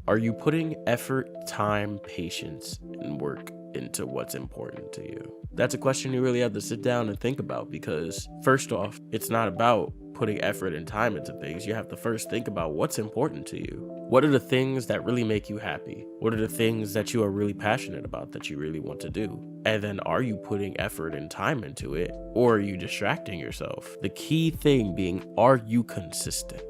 Are you putting effort, time, patience, and work into what's important to you? That's a question you really have to sit down and think about, because first off, it's not about putting effort and time into things. You have to first think about what's important to you. What are the things that really make you happy? What are the things that you are really passionate about that you really want to do? And then are you putting effort and time into it, or are you distracting yourself? The key thing being, are you consistent?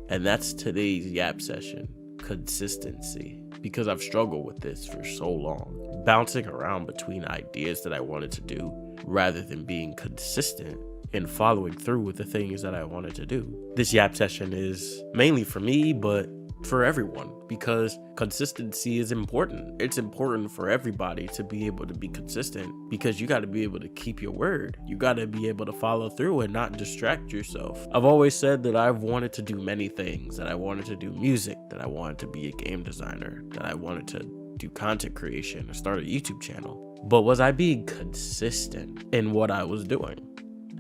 And that's today's yap session. Consistency, because I've struggled with this for so long, bouncing around between ideas that I wanted to do rather than being consistent and following through with the things that I wanted to do. This yap session is mainly for me, but for everyone, because consistency is important. It's important for everybody to be able to be consistent, because you got to be able to keep your word. You got to be able to follow through and not distract yourself. I've always said that I've wanted to do many things, that I wanted to do music, that I wanted to be a game designer, that I wanted to do content creation or start a YouTube channel. But was I being consistent in what I was doing?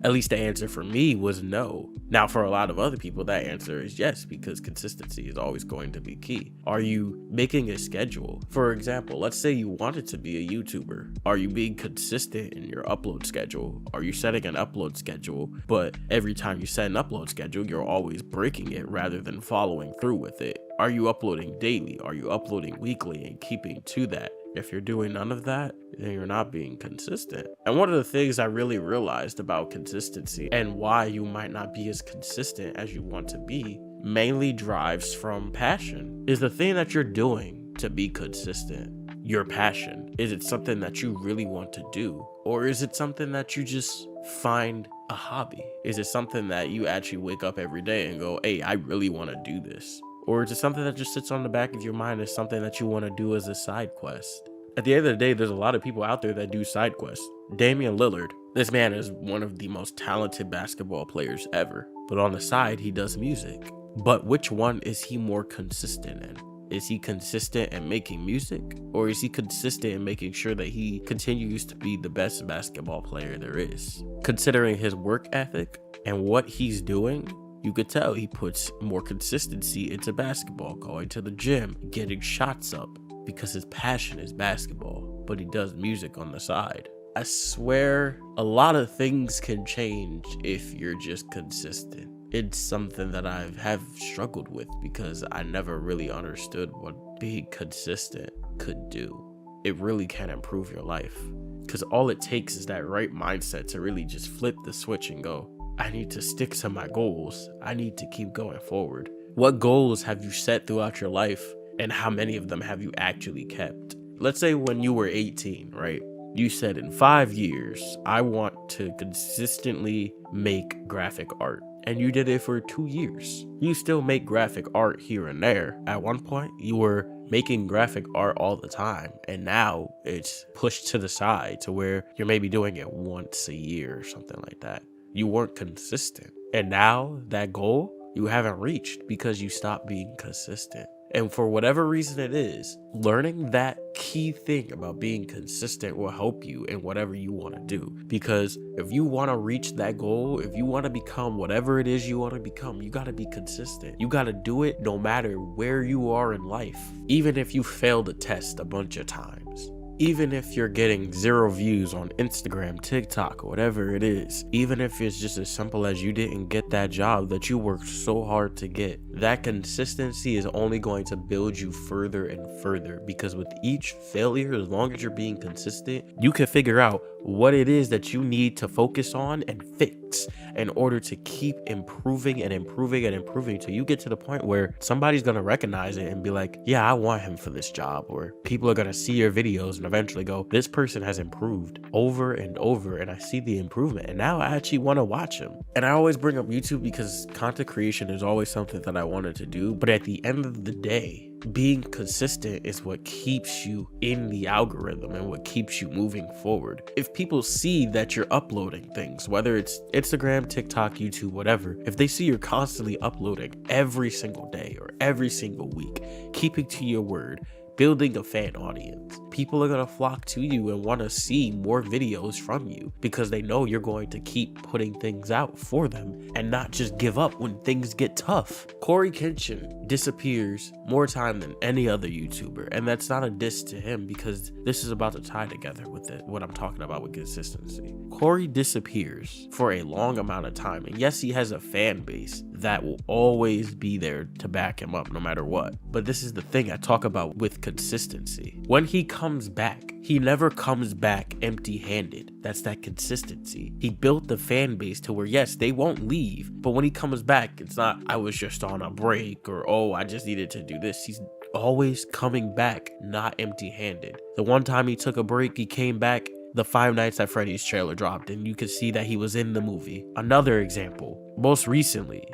At least the answer for me was no. Now, for a lot of other people, that answer is yes, because consistency is always going to be key. Are you making a schedule? For example, let's say you wanted to be a YouTuber. Are you being consistent in your upload schedule? Are you setting an upload schedule, but every time you set an upload schedule, you're always breaking it rather than following through with it? Are you uploading daily? Are you uploading weekly and keeping to that? If you're doing none of that, then you're not being consistent. And one of the things I really realized about consistency and why you might not be as consistent as you want to be mainly drives from passion. Is the thing that you're doing to be consistent your passion? Is it something that you really want to do? Or is it something that you just find a hobby? Is it something that you actually wake up every day and go, hey, I really want to do this? Or is it something that just sits on the back of your mind as something that you want to do as a side quest? At the end of the day, there's a lot of people out there that do side quests. Damian Lillard, this man is one of the most talented basketball players ever. But on the side, he does music. But which one is he more consistent in? Is he consistent in making music? Or is he consistent in making sure that he continues to be the best basketball player there is? Considering his work ethic and what he's doing, you could tell he puts more consistency into basketball, going to the gym, getting shots up, because his passion is basketball, but he does music on the side. I swear a lot of things can change if you're just consistent. It's something that I have struggled with because I never really understood what being consistent could do. It really can improve your life, because all it takes is that right mindset to really just flip the switch and go, I need to stick to my goals. I need to keep going forward. What goals have you set throughout your life, and how many of them have you actually kept? Let's say when you were 18, right? You said in 5 years, I want to consistently make graphic art. And you did it for 2 years. You still make graphic art here and there. At one point, you were making graphic art all the time. And now it's pushed to the side to where you're maybe doing it once a year or something like that. You weren't consistent. And now that goal you haven't reached because you stopped being consistent. And for whatever reason it is, learning that key thing about being consistent will help you in whatever you want to do. Because if you want to reach that goal, if you want to become whatever it is you want to become, you got to be consistent. You got to do it no matter where you are in life. Even if you fail the test a bunch of times. Even if you're getting 0 views on Instagram, TikTok, whatever it is, even if it's just as simple as you didn't get that job that you worked so hard to get, that consistency is only going to build you further and further, because with each failure, as long as you're being consistent, you can figure out what it is that you need to focus on and fix in order to keep improving and improving and improving till you get to the point where somebody's going to recognize it and be like, yeah, I want him for this job. Or people are going to see your videos and eventually go, this person has improved over and over, and I see the improvement, and now I actually want to watch him. And I always bring up YouTube because content creation is always something that I wanted to do. But at the end of the day, being consistent is what keeps you in the algorithm and what keeps you moving forward. If people see that you're uploading things, whether it's Instagram, TikTok, YouTube, whatever, if they see you're constantly uploading every single day or every single week, keeping to your word, building a fan audience. People are gonna flock to you and want to see more videos from you because they know you're going to keep putting things out for them and not just give up when things get tough. Corey Kenshin disappears more time than any other YouTuber, and that's not a diss to him because this is about to tie together with what I'm talking about with consistency. Corey disappears for a long amount of time, and yes, he has a fan base that will always be there to back him up no matter what. But this is the thing I talk about with consistency. When he comes back, he never comes back empty-handed. That's that consistency. He built the fan base to where, yes, they won't leave, but when he comes back, it's not, I was just on a break, or, oh, I just needed to do this. He's always coming back, not empty-handed. The one time he took a break, he came back, the Five Nights at Freddy's trailer dropped, and you could see that he was in the movie. Another example, most recently,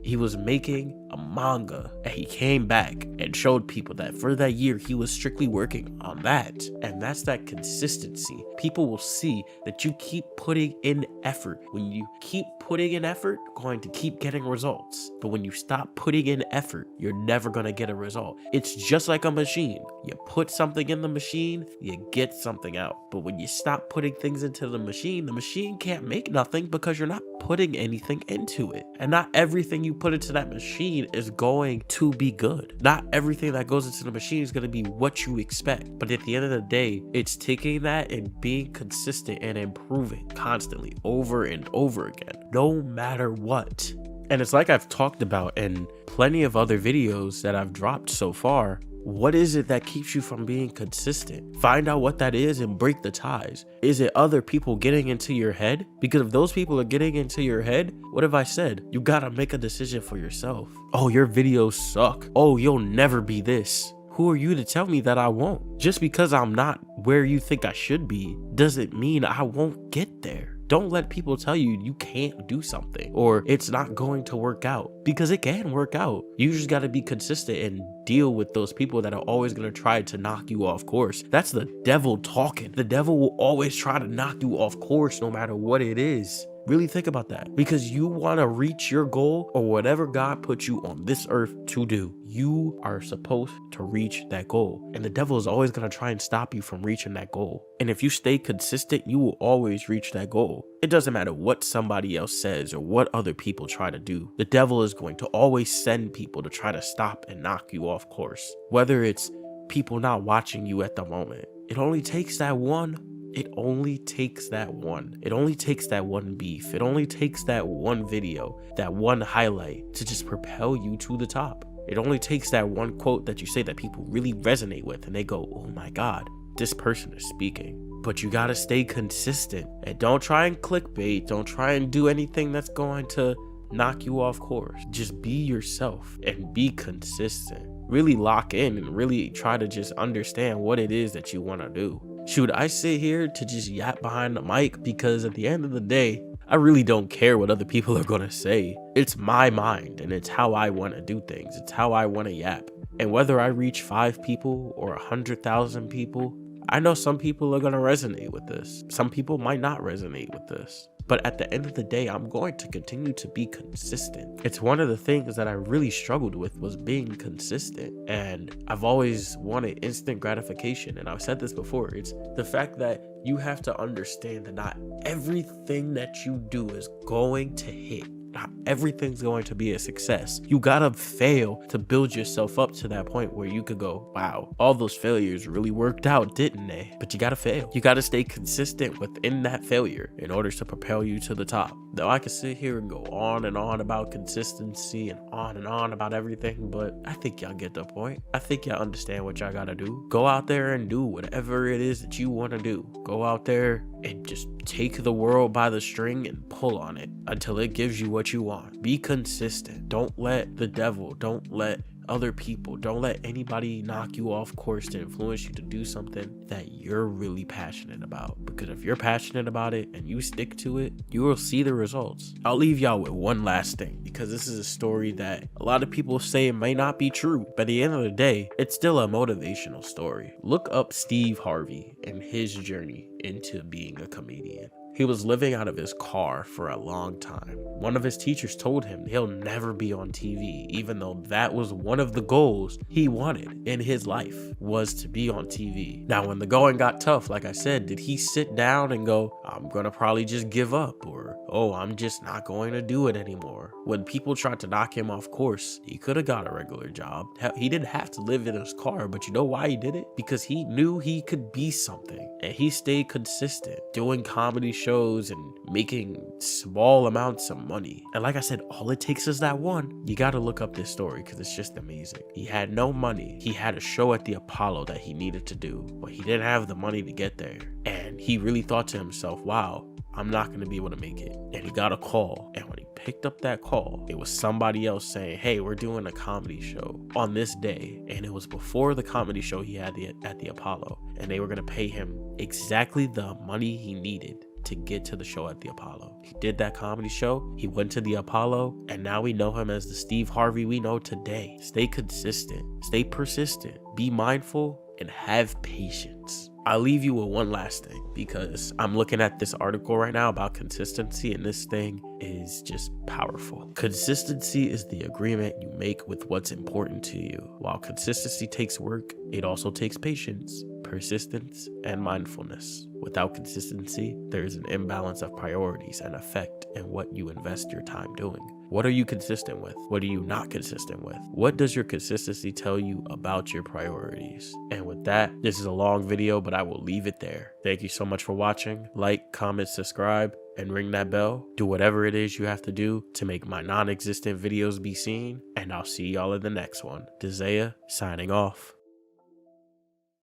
he was making a manga, and he came back and showed people that for that year he was strictly working on that. And that's that consistency. People will see that you keep putting in effort. When you keep putting in effort, you're going to keep getting results. But when you stop putting in effort, you're never going to get a result. It's just like a machine. You put something in the machine, you get something out. But when you stop putting things into the machine can't make nothing because you're not putting anything into it. And not everything you put into that machine is going to be good. Not everything that goes into the machine is going to be what you expect. But at the end of the day, it's taking that and being consistent and improving constantly over and over again, no matter what. And it's like I've talked about in plenty of other videos that I've dropped so far. What is it that keeps you from being consistent? Find out what that is and break the ties. Is it other people getting into your head? Because if those people are getting into your head, what have I said? You gotta make a decision for yourself. Oh, your videos suck. Oh, you'll never be this. Who are you to tell me that I won't? Just because I'm not where you think I should be doesn't mean I won't get there. Don't let people tell you you can't do something or it's not going to work out, because it can work out. You just got to be consistent and deal with those people that are always going to try to knock you off course. That's the devil talking. The devil will always try to knock you off course no matter what it is. Really think about that, because you want to reach your goal or whatever God put you on this earth to do. You are supposed to reach that goal, and the devil is always going to try and stop you from reaching that goal. And if you stay consistent, you will always reach that goal. It doesn't matter what somebody else says or what other people try to do. The devil is going to always send people to try to stop and knock you off course. Whether it's people not watching you at the moment, it only takes that one. It only takes that one. It only takes that one beef. It only takes that one video, that one highlight to just propel you to the top. It only takes that one quote that you say that people really resonate with and they go, oh my God, this person is speaking. But you gotta stay consistent and don't try and clickbait. Don't try and do anything that's going to knock you off course. Just be yourself and be consistent. Really lock in and really try to just understand what it is that you want to do. Should I sit here to just yap behind the mic? Because at the end of the day, I really don't care what other people are going to say. It's my mind and it's how I want to do things. It's how I want to yap. And whether I reach 5 people or 100,000 people, I know some people are going to resonate with this. Some people might not resonate with this. But at the end of the day, I'm going to continue to be consistent. It's one of the things that I really struggled with was being consistent. And I've always wanted instant gratification. And I've said this before. It's the fact that you have to understand that not everything that you do is going to hit. Not everything's going to be a success. You gotta fail to build yourself up to that point where you could go, wow, all those failures really worked out, didn't they? But you gotta fail. You gotta stay consistent within that failure in order to propel you to the top. Though I could sit here and go on and on about consistency and on about everything, but I think y'all get the point. I think y'all understand what y'all gotta do. Go out there and do whatever it is that you want to do. Go out there and just take the world by the string and pull on it until it gives you what you want. Be consistent. Don't let the devil, don't let other people, don't let anybody knock you off course to influence you to do something that you're really passionate about. Because if you're passionate about it and you stick to it, you will see the results. I'll leave y'all with one last thing, because this is a story that a lot of people say it may not be true, but at the end of the day, it's still a motivational story. Look up Steve Harvey and his journey into being a comedian. He was living out of his car for a long time. One of his teachers told him he'll never be on TV, even though that was one of the goals he wanted in his life, was to be on TV. Now, when the going got tough, like I said, did he sit down and go, I'm gonna probably just give up, or, oh, I'm just not going to do it anymore? When people tried to knock him off course, he could have got a regular job. He didn't have to live in his car, but you know why he did it? Because he knew he could be something, and he stayed consistent, doing comedy shows and making small amounts of money. And like I said, all it takes is that one. You gotta look up this story because it's just amazing. He had no money. He had a show at the Apollo that he needed to do, but he didn't have the money to get there. And he really thought to himself, wow, I'm not going to be able to make it. And he got a call. And when he picked up that call, it was somebody else saying, hey, we're doing a comedy show on this day. And it was before the comedy show he had at the Apollo. And they were going to pay him exactly the money he needed to get to the show at the Apollo. He did that comedy show. He went to the Apollo. And now we know him as the Steve Harvey we know today. Stay consistent. Stay persistent. Be mindful and have patience. I'll leave you with one last thing, because I'm looking at this article right now about consistency, and this thing is just powerful. Consistency is the agreement you make with what's important to you. While consistency takes work, it also takes patience, persistence, and mindfulness. Without consistency, there is an imbalance of priorities and effect in what you invest your time doing. What are you consistent with? What are you not consistent with? What does your consistency tell you about your priorities? And with that, this is a long video, but I will leave it there. Thank you so much for watching. Like, comment, subscribe, and ring that bell. Do whatever it is you have to do to make my non-existent videos be seen. And I'll see y'all in the next one. Desaya, signing off.